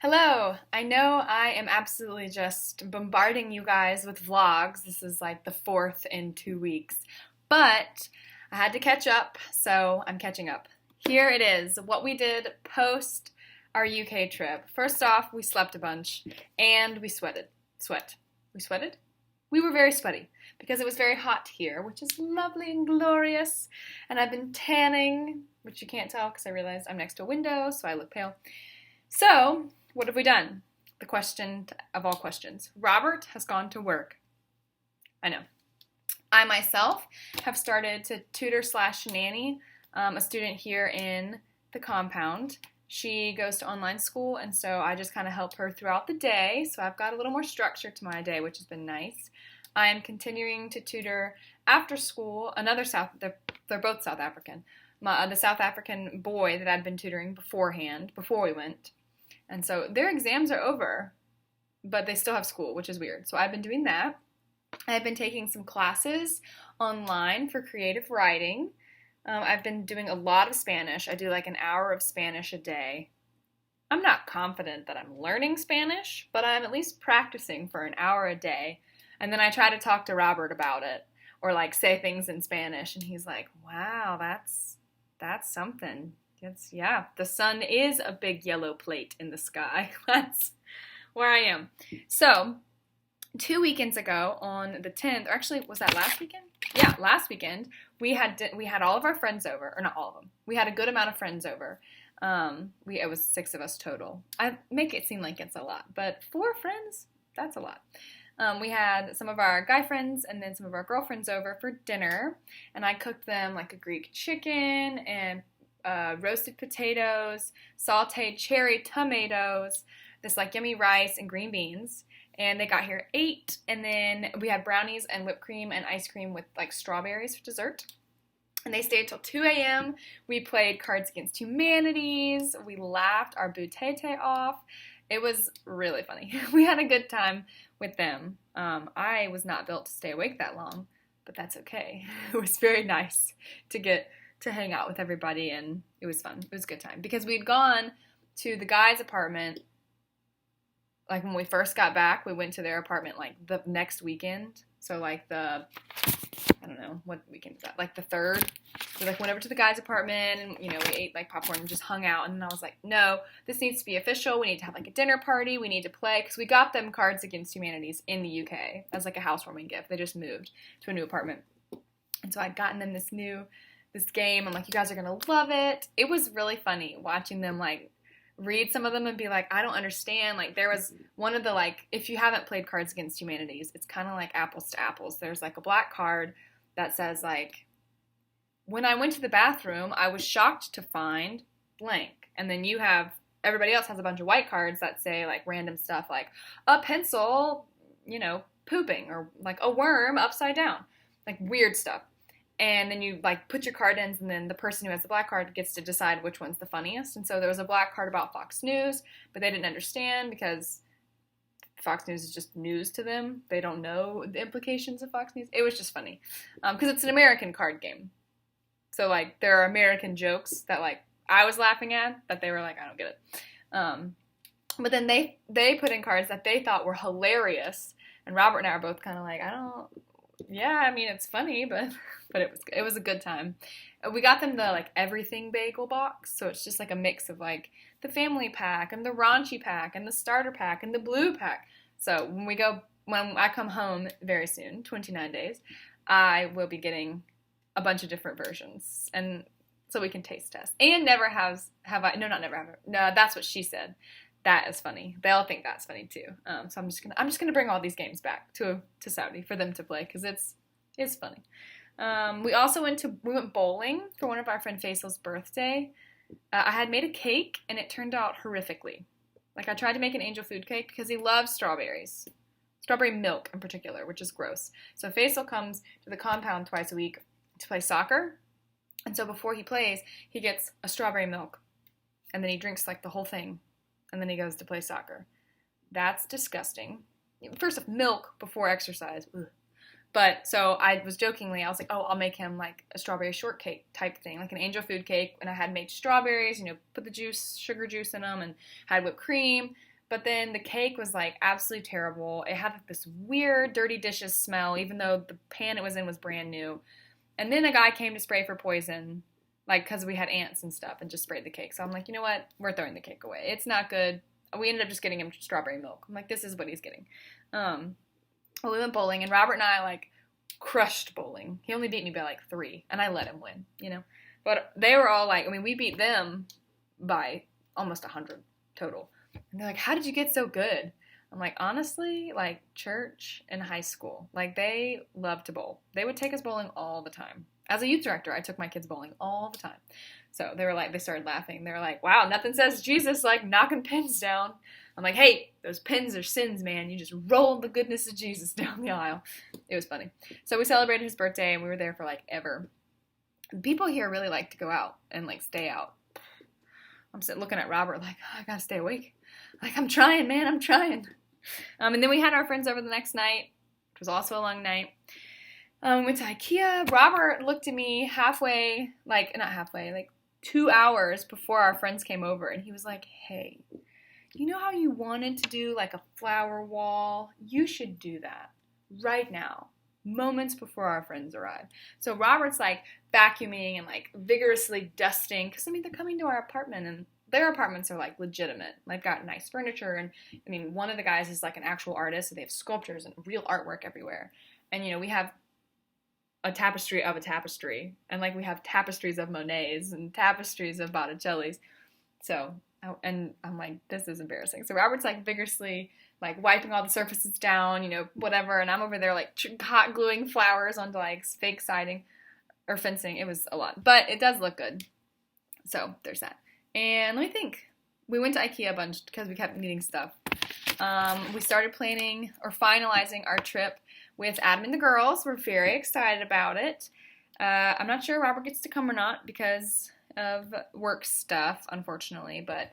Hello! I know I am absolutely just bombarding you guys with vlogs. This is like the fourth in 2 weeks. But I had to catch up, so I'm catching up. Here it is, what we did post our UK trip. First off, we slept a bunch, and we sweated. We sweated? We were very sweaty, because it was very hot here, which is lovely and glorious. And I've been tanning, which you can't tell because I realized I'm next to a window, so I look pale. So, what have we done? The question of all questions. Robert has gone to work. I know. I myself have started to tutor slash nanny a student here in the compound. She goes to online school, and so I just kind of help her throughout the day. So I've got a little more structure to my day, which has been nice. I am continuing to tutor after school they're both South African. The South African boy that I'd been tutoring before we went. And so their exams are over, but they still have school, which is weird. So I've been doing that. I've been taking some classes online for creative writing. I've been doing a lot of Spanish. I do like an hour of Spanish a day. I'm not confident that I'm learning Spanish, but I'm at least practicing for an hour a day. And then I try to talk to Robert about it or like say things in Spanish. And he's like, wow, that's something. Yeah, the sun is a big yellow plate in the sky. That's where I am. So, 2 weekends ago on the 10th, or actually, was that last weekend? Yeah, last weekend, we had all of our friends over, or not all of them. We had a good amount of friends over. It was 6 of us total. I make it seem like it's a lot, but 4 friends, that's a lot. We had some of our guy friends and then some of our girlfriends over for dinner, and I cooked them like a Greek chicken and roasted potatoes, sauteed cherry tomatoes, this like yummy rice and green beans. And they got here at 8, and then we had brownies and whipped cream and ice cream with like strawberries for dessert. And they stayed till 2 a.m. We played Cards Against Humanities. We laughed our boutete off. It was really funny. We had a good time with them. I was not built to stay awake that long, but that's okay. It was very nice to get to hang out with everybody, and it was fun. It was a good time because we'd gone to the guy's apartment. Like when we first got back, we went to their apartment like the next weekend. So like I don't know, what weekend is that? Like the 3rd. We like went over to the guy's apartment and, we ate like popcorn and just hung out. And then I was like, no, this needs to be official. We need to have like a dinner party. We need to play. Because we got them Cards Against Humanities in the UK as like a housewarming gift. They just moved to a new apartment. And so I'd gotten them this game. I'm like, you guys are going to love it. It was really funny watching them like read some of them and be like, I don't understand. Like there was one of the like, if you haven't played Cards Against Humanities, it's kind of like apples to apples. There's like a black card that says like, when I went to the bathroom, I was shocked to find blank. And then everybody else has a bunch of white cards that say like random stuff like a pencil, pooping, or like a worm upside down, like weird stuff. And then you like put your card in, and then the person who has the black card gets to decide which one's the funniest. And so there was a black card about Fox News, but they didn't understand because Fox News is just news to them. They don't know the implications of Fox News. It was just funny because it's an American card game. So like there are American jokes that like I was laughing at that they were like, I don't get it. But then they put in cards that they thought were hilarious, and Robert and I are both kind of like, yeah, I mean, it's funny, but it was a good time. We got them the, like, everything bagel box, so it's just, like, a mix of, like, the family pack and the raunchy pack and the starter pack and the blue pack. So when I come home very soon, 29 days, I will be getting a bunch of different versions, and so we can taste test. And never have I, no, not never have, no, that's what she said. That is funny. They'll think that's funny too. So I'm just gonna bring all these games back to Saudi for them to play because it's funny. We also went bowling for one of our friend Faisal's birthday. I had made a cake and it turned out horrifically. Like I tried to make an angel food cake because he loves strawberries, strawberry milk in particular, which is gross. So Faisal comes to the compound twice a week to play soccer, and so before he plays, he gets a strawberry milk, and then he drinks like the whole thing. And then he goes to play soccer. That's disgusting. First off, milk before exercise. Ugh. But so I was jokingly, I was like, oh, I'll make him like a strawberry shortcake type thing, like an angel food cake. And I had made strawberries, put the sugar juice in them, and had whipped cream. But then the cake was like absolutely terrible. It had like this weird dirty dishes smell, even though the pan it was in was brand new. And then a guy came to spray for poison, like because we had ants and stuff, and just sprayed the cake. So I'm like, you know what? We're throwing the cake away. It's not good. We ended up just getting him strawberry milk. I'm like, this is what he's getting. Well, we went bowling, and Robert and I like crushed bowling. He only beat me by like 3, and I let him win, you know. But they were all like, I mean, we beat them by almost 100 total. And they're like, how did you get so good? I'm like, honestly, like church and high school, like they love to bowl. They would take us bowling all the time. As a youth director, I took my kids bowling all the time. So they were like, they started laughing. They were like, wow, nothing says Jesus like knocking pins down. I'm like, hey, those pins are sins, man. You just roll the goodness of Jesus down the aisle. It was funny. So we celebrated his birthday, and we were there for like ever. People here really like to go out and like stay out. I'm sitting looking at Robert like, oh, I gotta stay awake. Like, I'm trying, man, I'm trying. And then we had our friends over the next night, which was also a long night. We went to IKEA. Robert looked at me halfway, like, not halfway, like 2 hours before our friends came over, and he was like, hey, you know how you wanted to do like a flower wall? You should do that right now, moments before our friends arrive. So Robert's like vacuuming and like vigorously dusting, because I mean, they're coming to our apartment, and their apartments are like legitimate. They've got nice furniture, and I mean, one of the guys is like an actual artist, so they have sculptures and real artwork everywhere. And you know, we have a tapestry of a tapestry, and like we have tapestries of Monets and tapestries of Botticelli's. So, and I'm like, this is embarrassing. So Robert's like vigorously like wiping all the surfaces down, you know, whatever, and I'm over there like hot gluing flowers onto like fake siding or fencing. It was a lot, but it does look good. So there's that. And let me think. We went to IKEA a bunch because we kept needing stuff. We started planning or finalizing our trip with Adam and the girls. We're very excited about it. I'm not sure Robert gets to come or not because of work stuff, unfortunately, but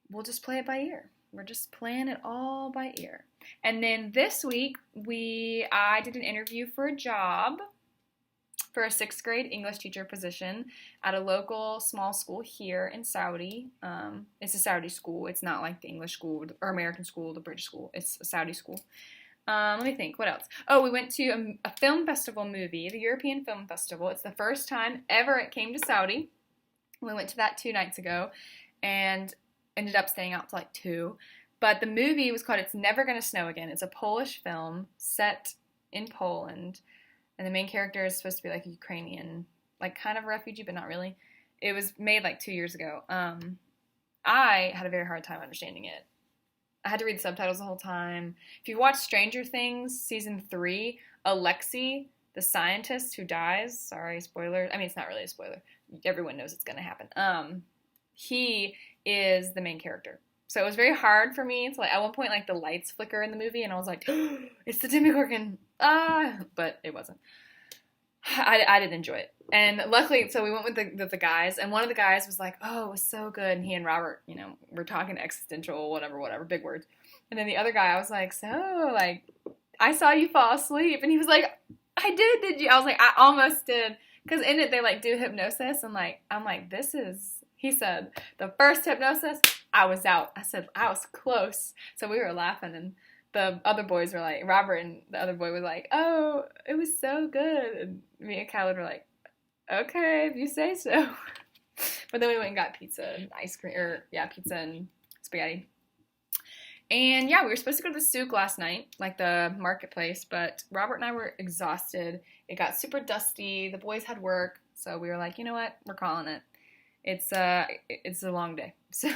we'll just play it by ear. We're just playing it all by ear. And then this week, I did an interview for a job for a 6th grade English teacher position at a local small school here in Saudi. It's a Saudi school. It's not like the English school or American school, the British school. It's a Saudi school. Let me think. What else? Oh, we went to a film festival movie, the European Film Festival. It's the first time ever it came to Saudi. We went to that 2 nights ago and ended up staying out till like 2. But the movie was called It's Never Gonna Snow Again. It's a Polish film set in Poland. And the main character is supposed to be like a Ukrainian, like kind of a refugee, but not really. It was made like 2 years ago. I had a very hard time understanding it. I had to read the subtitles the whole time. If you watch Stranger Things season 3, Alexei, the scientist who dies, sorry, spoiler. I mean, it's not really a spoiler. Everyone knows it's going to happen. He is the main character. So it was very hard for me to like, at one point, like the lights flicker in the movie, and I was like, oh, it's the Demogorgon. But it wasn't. I didn't enjoy it. And luckily, so we went with the guys, and one of the guys was like, oh, it was so good. And he and Robert, you know, we're talking existential, whatever, big words. And then the other guy, I was like, so, like, I saw you fall asleep. And he was like, I did you? I was like, I almost did. Because in it, they, like, do hypnosis. And, like, I'm like, this is, he said, the first hypnosis, I was out. I said, I was close. So we were laughing, and the other boys were like, Robert and the other boy was like, oh, it was so good. And me and Khaled were like, okay, if you say so. But then we went and got pizza and ice cream, pizza and spaghetti. And yeah, we were supposed to go to the souk last night, like the marketplace, but Robert and I were exhausted. It got super dusty. The boys had work, so we were like, you know what? We're calling it. It's a long day. So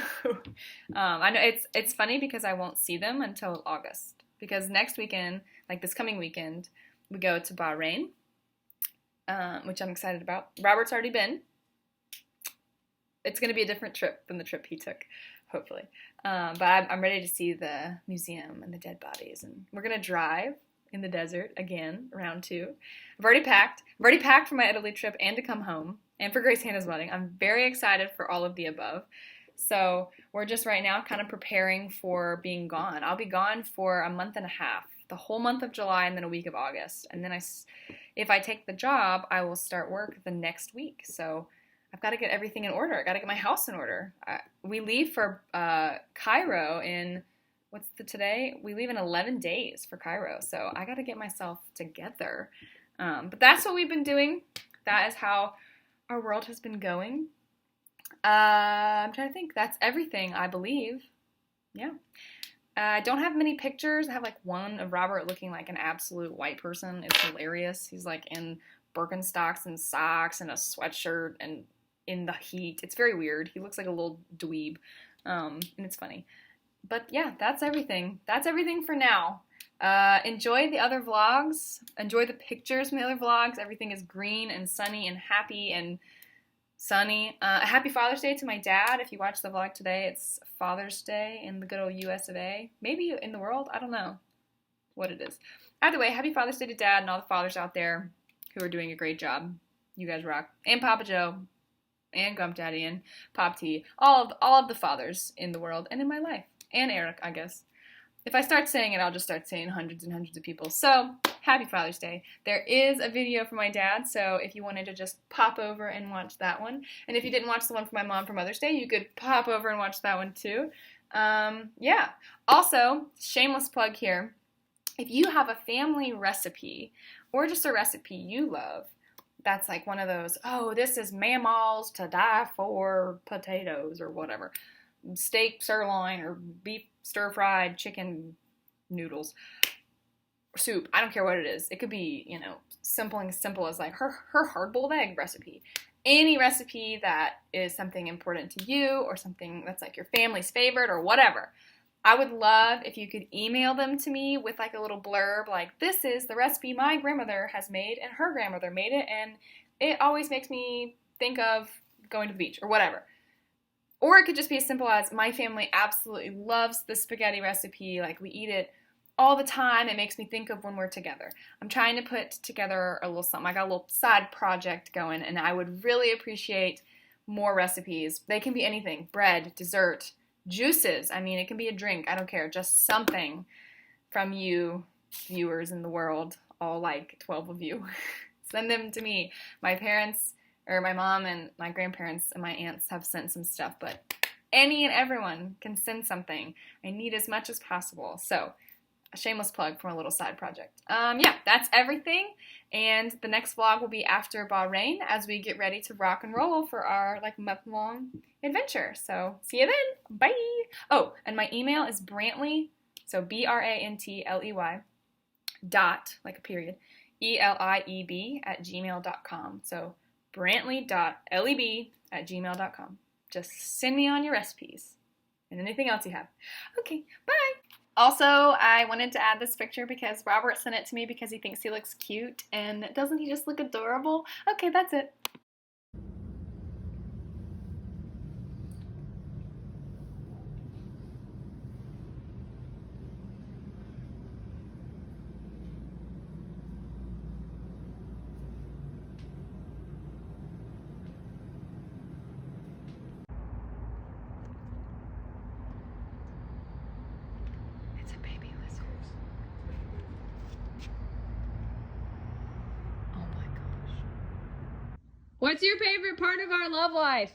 I know it's funny because I won't see them until August, because next weekend, like this coming weekend, we go to Bahrain, which I'm excited about. Robert's already been. It's going to be a different trip than the trip he took, hopefully. But I'm ready to see the museum and the dead bodies, and we're going to drive in the desert again, round 2. I've already packed for my Italy trip and to come home, and for Grace Hannah's wedding. I'm very excited for all of the above. So we're just right now kind of preparing for being gone. I'll be gone for a month and a half, the whole month of July and then a week of August. And then if I take the job, I will start work the next week. So I've got to get everything in order. I got to get my house in order. We leave for Cairo in what's the today? We leave in 11 days for Cairo, so I got to get myself together. But that's what we've been doing. That is how our world has been going. I'm trying to think. That's everything, I believe. Yeah. I don't have many pictures. I have like one of Robert looking like an absolute white person. It's hilarious. He's like in Birkenstocks and socks and a sweatshirt and in the heat. It's very weird. He looks like a little dweeb, and it's funny. But yeah, that's everything. That's everything for now. Enjoy the other vlogs. Enjoy the pictures from the other vlogs. Everything is green and sunny and happy and sunny. Happy Father's Day to my dad. If you watch the vlog today, it's Father's Day in the good old US of A. Maybe in the world. I don't know what it is. Either way, happy Father's Day to Dad and all the fathers out there who are doing a great job. You guys rock. And Papa Joe and Gump Daddy and Pop T. All of the fathers in the world and in my life. And Eric, I guess. If I start saying it, I'll just start saying hundreds and hundreds of people. So, happy Father's Day. There is a video for my dad, so if you wanted to just pop over and watch that one. And if you didn't watch the one for my mom for Mother's Day, you could pop over and watch that one too. Yeah. Also, shameless plug here. If you have a family recipe, or just a recipe you love, that's like one of those, oh, this is mammal's to die for potatoes or whatever. Steak sirloin or beef stir-fried chicken noodles, soup, I don't care what it is. It could be, you know, simple as like her hard-boiled egg recipe. Any recipe that is something important to you or something that's like your family's favorite or whatever. I would love if you could email them to me with like a little blurb like, this is the recipe my grandmother has made and her grandmother made it and it always makes me think of going to the beach or whatever. Or it could just be as simple as, my family absolutely loves the spaghetti recipe, like we eat it all the time, it makes me think of when we're together. I'm trying to put together a little something, I got a little side project going, and I would really appreciate more recipes. They can be anything, bread, dessert, juices, I mean, it can be a drink, I don't care, just something from you viewers in the world, all like 12 of you. Send them to me. My parents, or my mom and my grandparents and my aunts have sent some stuff, but any and everyone can send something. I need as much as possible. So, a shameless plug for a little side project. Yeah, that's everything. And the next vlog will be after Bahrain as we get ready to rock and roll for our like month-long adventure. So, see you then. Bye. Oh, and my email is Brantley, so BRANTLEY dot, like a period, ELIEB @gmail.com. So, brantley.leb@gmail.com. Just send me on your recipes and anything else you have. Okay, bye. Also, I wanted to add this picture because Robert sent it to me because he thinks he looks cute, and doesn't he just look adorable? Okay, that's it. It's a baby lizard. Oh my gosh. What's your favorite part of our love life?